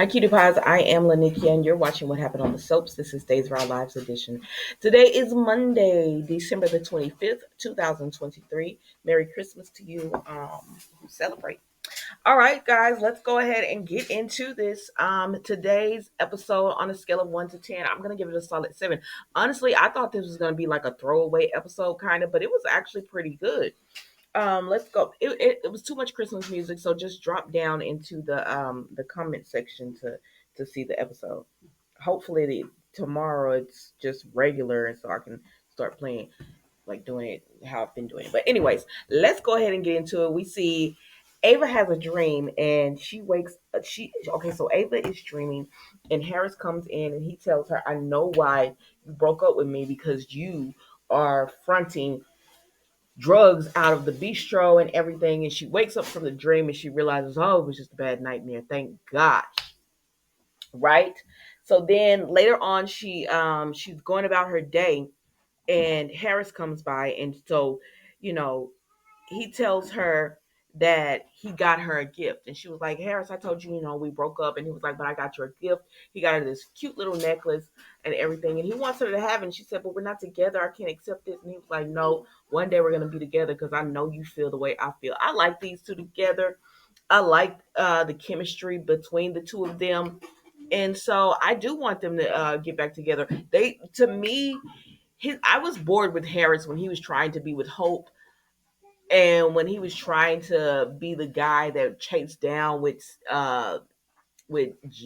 Cutie Pies. I am Lanikia, and you're watching What Happened on the Soaps. This is Days of Our Lives edition. Today is Monday, December the 25th, 2023. Merry Christmas to you who celebrate. All right, guys, let's go ahead and get into this. Today's episode on a scale of 1 to 10, I'm going to give it a solid 7. Honestly, I thought this was going to be like a throwaway episode, kind of, but it was actually pretty good. Let's go. It was too much Christmas music, so just drop down into the comment section to see the episode. Hopefully tomorrow it's just regular, and so I can start playing like doing it how I've been doing it. But anyways, let's go ahead and get into it. We see Ava has a dream, and she wakes. She okay. So Ava is dreaming, and Harris comes in, and he tells her, "I know why you broke up with me because you are fronting drugs out of the bistro and everything." And she wakes up from the dream and she realizes, oh, it was just a bad nightmare. Thank God. Right. So then later on, she's going about her day, and Harris comes by, and so you know he tells her that he got her a gift. And she was like, Harris, I told you, we broke up. And he was like, but I got you a gift. He got her this cute little necklace and everything. And he wants her to have it. And she said, but we're not together. I can't accept this. And he was like, no, one day we're going to be together because I know you feel the way I feel. I like these two together. I like the chemistry between the two of them. And so I do want them to get back together. To me, I was bored with Harris when he was trying to be with Hope, and when he was trying to be the guy that chased down with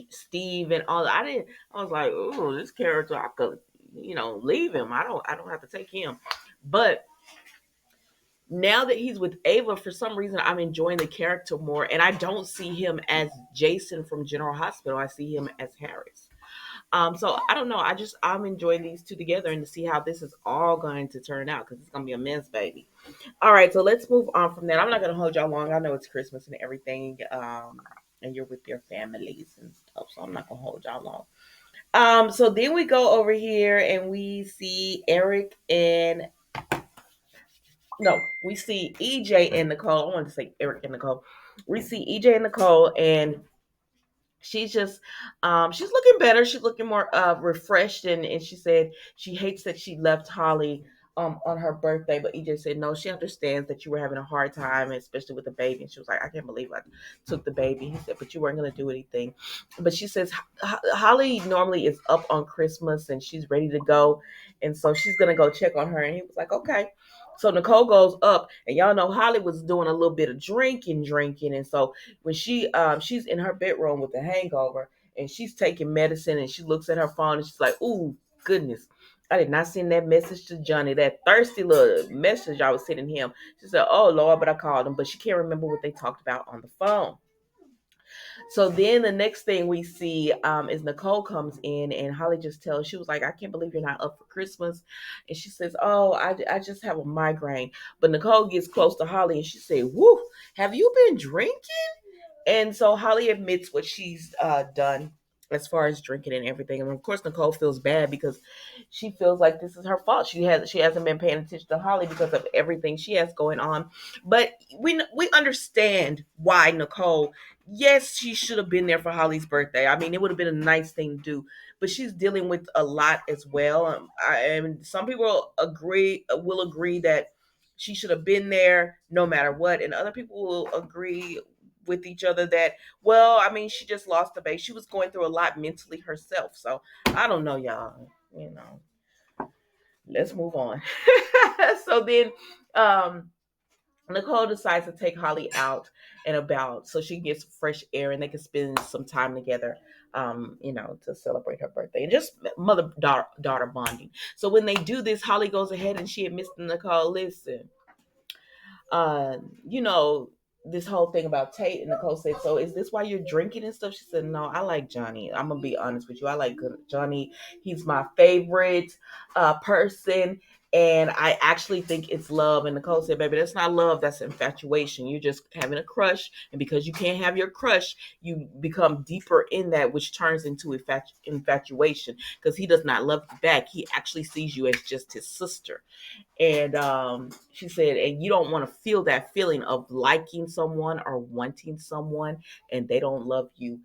Steve and all that. I was like, oh, this character, I could, leave him. I don't have to take him. But now that he's with Ava, for some reason, I'm enjoying the character more, and I don't see him as Jason from General Hospital. I see him as Harris. So I don't know. I'm enjoying these two together and to see how this is all going to turn out because it's gonna be a mess, baby. All right, so let's move on from that. I'm not gonna hold y'all long. I know it's Christmas and everything, and you're with your families and stuff, so I'm not gonna hold y'all long. So then we go over here and we see Eric and no, we see EJ and Nicole. I wanted to say Eric and Nicole. We see EJ and Nicole, and she's just she's looking better. She's looking more refreshed, and she said she hates that she left Holly on her birthday, but EJ said no, she understands that you were having a hard time, especially with the baby. And she was like, I can't believe I took the baby. He said, but you weren't going to do anything. But she says Holly normally is up on Christmas and she's ready to go, and so she's going to go check on her. And he was like, okay. So Nicole goes up, and y'all know Holly was doing a little bit of drinking, and so when she's in her bedroom with a hangover, and she's taking medicine, and she looks at her phone and she's like, ooh, goodness, I did not send that message to Johnny, that thirsty little message I was sending him. She said, oh Lord, but I called him, but she can't remember what they talked about on the phone. So then the next thing we see is Nicole comes in, and Holly just tells, she was like, I can't believe you're not up for Christmas. And she says, oh, I just have a migraine. But Nicole gets close to Holly and she said, whoo, have you been drinking? And so Holly admits what she's done as far as drinking and everything. And of course, Nicole feels bad because she feels like this is her fault. She hasn't been paying attention to Holly because of everything she has going on. But we understand why Nicole. Yes, she should have been there for Holly's birthday. I mean, it would have been a nice thing to do. But she's dealing with a lot as well. And some people will agree that she should have been there no matter what, and other people will agree with each other that, well, I mean, she just lost the baby. She was going through a lot mentally herself. So I don't know, y'all. Let's move on. So then Nicole decides to take Holly out and about so she gets fresh air and they can spend some time together, to celebrate her birthday and just mother daughter bonding. So when they do this, Holly goes ahead and she admits to Nicole, listen, uh, you know, this whole thing about Tate. And Nicole said, so is this why you're drinking and stuff? She said, no, I like Johnny. I'm going to be honest with you. I like Johnny. He's my favorite person. And I actually think it's love. And Nicole said, baby, that's not love. That's infatuation. You're just having a crush. And because you can't have your crush, you become deeper in that, which turns into infatuation because he does not love you back. He actually sees you as just his sister. And she said, and you don't want to feel that feeling of liking someone or wanting someone and they don't love you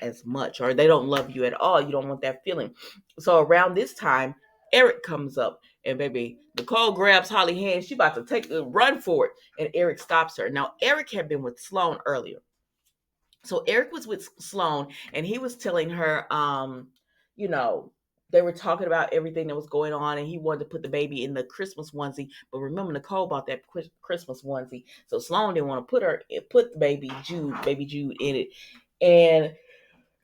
as much, or they don't love you at all. You don't want that feeling. So around this time, Eric comes up, and baby Nicole grabs Holly's hand. She about to take a run for it, and Eric stops her. Now Eric had been with Sloan earlier, so Eric was with Sloan, and he was telling her, you know, they were talking about everything that was going on, and he wanted to put the baby in the Christmas onesie. But remember, Nicole bought that Christmas onesie, so Sloan didn't want to put the baby Jude in it. And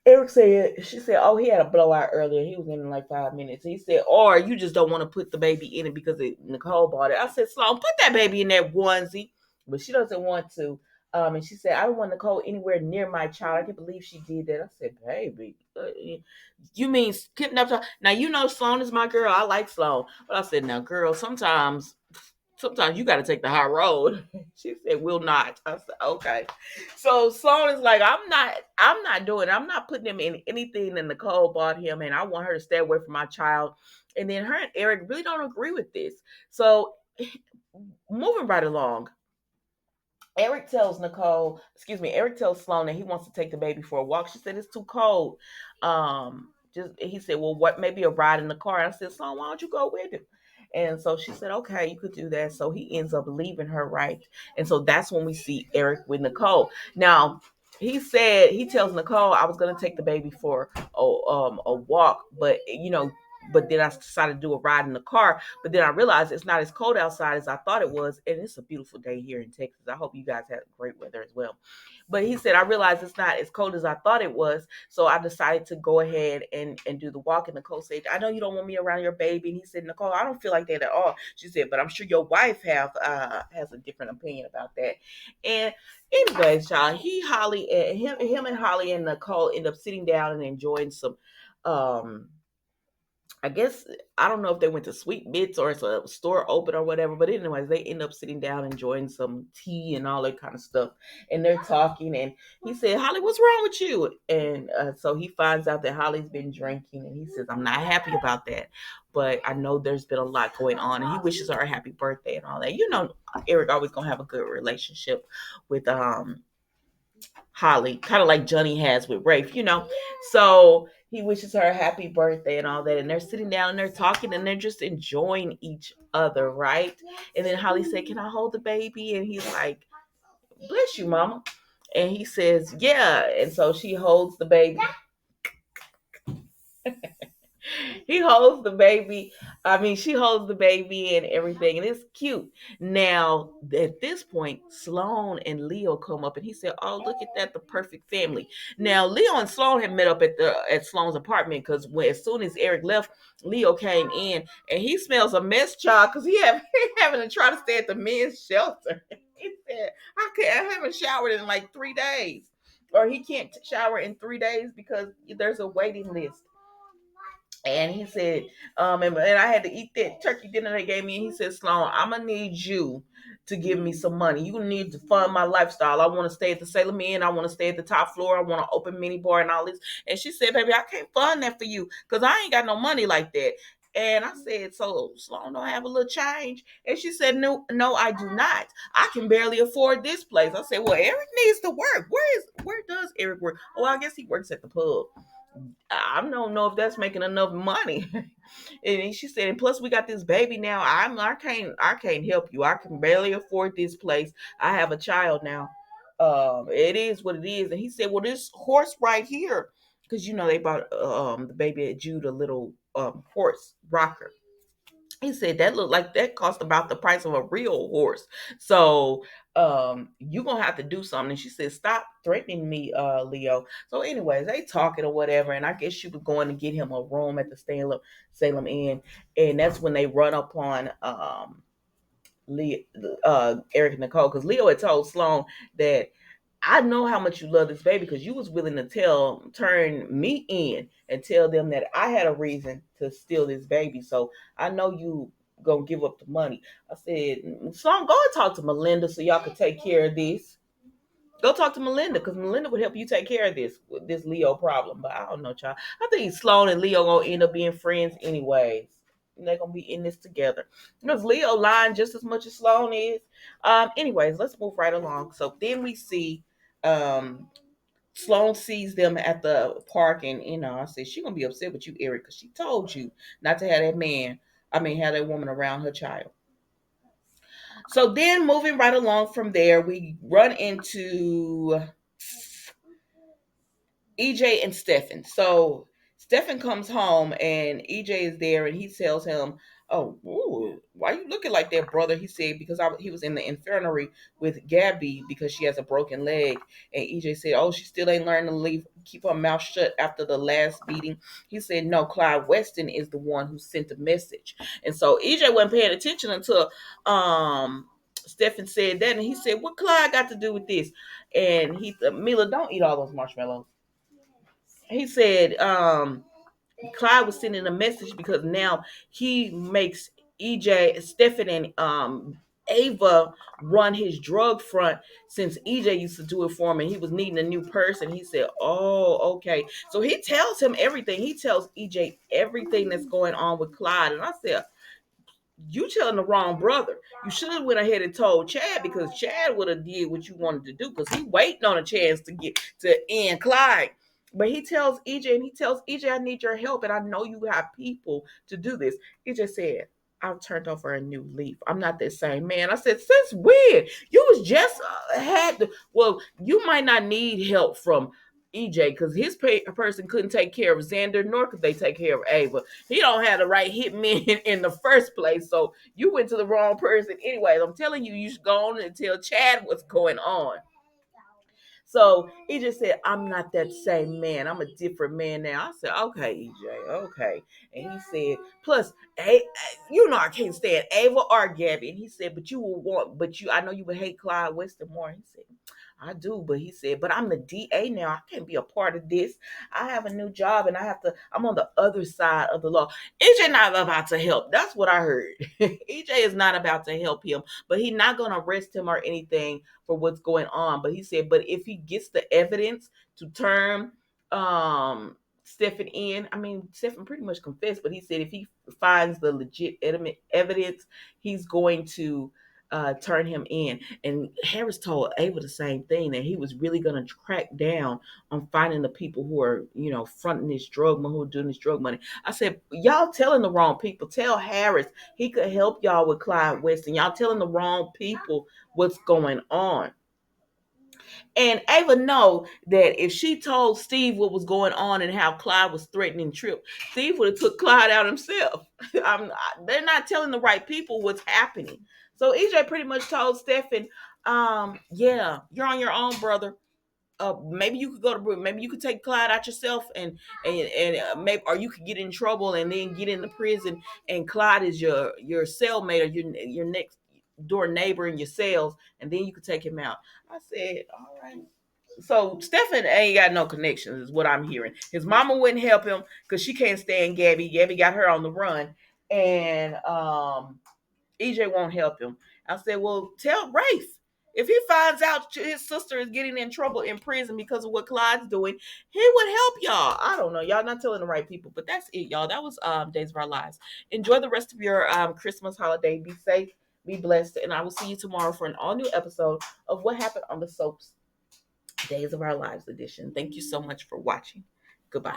Eric said, she said, oh, he had a blowout earlier. He was in like 5 minutes. He said, or you just don't want to put the baby in it because Nicole bought it. I said, Sloan, put that baby in that onesie. But she doesn't want to. And she said, I don't want Nicole anywhere near my child. I can't believe she did that. I said, baby, you mean kidnap? Now, you know Sloan is my girl. I like Sloan. But I said, now, girl, sometimes you got to take the high road. She said, will not. I said, okay. So Sloan is like, I'm not doing it. I'm not putting him in anything that Nicole bought him, and I want her to stay away from my child. And then her and Eric really don't agree with this. So moving right along, Eric tells Sloan that he wants to take the baby for a walk. She said it's too cold. Just he said, well, what maybe a ride in the car. And I said, Sloan, why don't you go with him? And so she said, okay, you could do that. So he ends up leaving her, right? And so that's when we see Eric with Nicole. Now, he tells Nicole, I was gonna take the baby for a walk, but then I decided to do a ride in the car. But then I realized it's not as cold outside as I thought it was, and it's a beautiful day here in Texas. I hope you guys had great weather as well. But he said, I realized it's not as cold as I thought it was, so I decided to go ahead and do the walk. And Nicole said, I know you don't want me around your baby. And he said, Nicole, I don't feel like that at all. She said, but I'm sure your wife has a different opinion about that. And anyways, y'all, him and Holly and Nicole end up sitting down and enjoying some um I guess I don't know if they went to Sweet Bits or it's a store open or whatever, but anyways, they end up sitting down enjoying some tea and all that kind of stuff, and they're talking. And he said, "Holly, what's wrong with you?" And so he finds out that Holly's been drinking, and he says, "I'm not happy about that, but I know there's been a lot going on," and he wishes her a happy birthday and all that. Eric always gonna have a good relationship with Holly, kind of like Johnny has with Rafe. So he wishes her a happy birthday and all that. And they're sitting down and they're talking and they're just enjoying each other, right? And then Holly said, can I hold the baby? And he's like, bless you, mama. And he says, yeah. And so she holds the baby. He holds the baby. I mean, she holds the baby and everything, and it's cute. Now, at this point, Sloan and Leo come up, and he said, "Oh, look at that, the perfect family." Now, Leo and Sloan had met up at Sloan's apartment because as soon as Eric left, Leo came in, and he smells a mess, child, because he having to try to stay at the men's shelter. He said, I haven't showered in like 3 days." Or he can't shower in 3 days because there's a waiting list. And he said, and I had to eat that turkey dinner they gave me. And he said, Sloan, I'm gonna need you to give me some money. You need to fund my lifestyle. I want to stay at the Salem Inn. I want to stay at the top floor. I want to open mini bar and all this. And she said, baby, I can't fund that for you because I ain't got no money like that. And I said, so Sloan don't have a little change? And she said, no, I do not. I can barely afford this place. I said, well, Eric needs to work. Where does Eric work? Oh, I guess he works at the pub. I don't know if that's making enough money. And she said, and plus we got this baby now. I can't help you. I can barely afford this place. I have a child now. It is what it is. And he said, well, this horse right here, because they bought the baby at Jude a little horse rocker. He said that looked like that cost about the price of a real horse. So you gonna have to do something. And she said, stop threatening me, Leo. So anyways, they talking or whatever, and I guess she was going to get him a room at the Salem Inn. And that's when they run upon Eric and Nicole, because Leo had told Sloan that I know how much you love this baby because you was willing to turn me in and tell them that I had a reason to steal this baby. So I know you gonna give up the money. I said, Sloan, go and talk to Melinda so y'all can take care of this. Go talk to Melinda because Melinda would help you take care of this Leo problem. But I don't know, child. I think Sloan and Leo gonna end up being friends anyways. They're gonna be in this together because Leo lying just as much as Sloan is. Anyways, let's move right along. So then we see um Sloan sees them at the park, and I said she gonna be upset with you, Eric, because she told you not to have that man. I mean, have that woman around her child. So then, moving right along from there, we run into EJ and Stefan. So Stefan comes home and EJ is there and he tells him, "Oh, ooh, why you looking like that, brother?" He said, "Because he was in the infirmary with Gabby because she has a broken leg." And EJ said, "Oh, she still ain't learned to keep her mouth shut after the last beating." He said, "No, Clyde Weston is the one who sent the message." And so EJ wasn't paying attention until Stefan said that, and he said, "What Clyde got to do with this?" And he said, "Mila, don't eat all those marshmallows." He said Clyde was sending a message because now he makes EJ, Stefan, and Ava run his drug front since EJ used to do it for him and he was needing a new person. He said, "Oh, okay." So he tells him everything. He tells EJ everything that's going on with Clyde. And I said, "You telling the wrong brother. You should have went ahead and told Chad because Chad would have did what you wanted to do because he waiting on a chance to get to end Clyde." But he tells EJ and he tells EJ, "I need your help and I know you have people to do this." EJ said, "I've turned over a new leaf. I'm not that same man." I said, "Since when? You was just had to, well, you might not need help from EJ because his person couldn't take care of Xander, nor could they take care of Ava. He don't have the right hitmen in the first place. So you went to the wrong person anyway. I'm telling you, you should go on and tell Chad what's going on." So he just said, "I'm not that same man. I'm a different man now." I said, "Okay, EJ, okay." And he said, "Plus, I can't stand Ava or Gabby." And he said, "But you will want, but you, I know you would hate Clyde Weston more." He said, "I do," but he said, "But I'm the DA now. I can't be a part of this. I have a new job and I'm on the other side of the law." EJ not about to help. That's what I heard. EJ is not about to help him, but he's not going to arrest him or anything for what's going on. But he said, but if he gets the evidence to turn Stefan in, I mean, Stefan pretty much confessed, but he said if he finds the legit evidence, he's going to turn him in. And Harris told Ava the same thing, that he was really going to crack down on finding the people who are, fronting this drug money, who are doing this drug money. I said, y'all telling the wrong people. Tell Harris he could help y'all with Clyde Weston. Y'all telling the wrong people what's going on. And Ava know that if she told Steve what was going on and how Clyde was threatening Trip, Steve would have took Clyde out himself. They're not telling the right people what's happening. So EJ pretty much told Stefan, "Yeah, you're on your own, brother. Maybe you could maybe you could take Clyde out yourself, and maybe, or you could get in trouble and then get into prison, and Clyde is your cellmate or your next door neighbor in your cells, and then you could take him out." I said, "All right." So Stefan ain't got no connections, is what I'm hearing. His mama wouldn't help him because she can't stand Gabby. Gabby got her on the run, and EJ won't help him. I said, "Well, tell Rafe. If he finds out his sister is getting in trouble in prison because of what Clyde's doing, he would help y'all." I don't know. Y'all not telling the right people, but that's it, y'all. That was Days of Our Lives. Enjoy the rest of your Christmas holiday. Be safe, be blessed, and I will see you tomorrow for an all new episode of What Happened on the Soaps Days of Our Lives edition. Thank you so much for watching. Goodbye.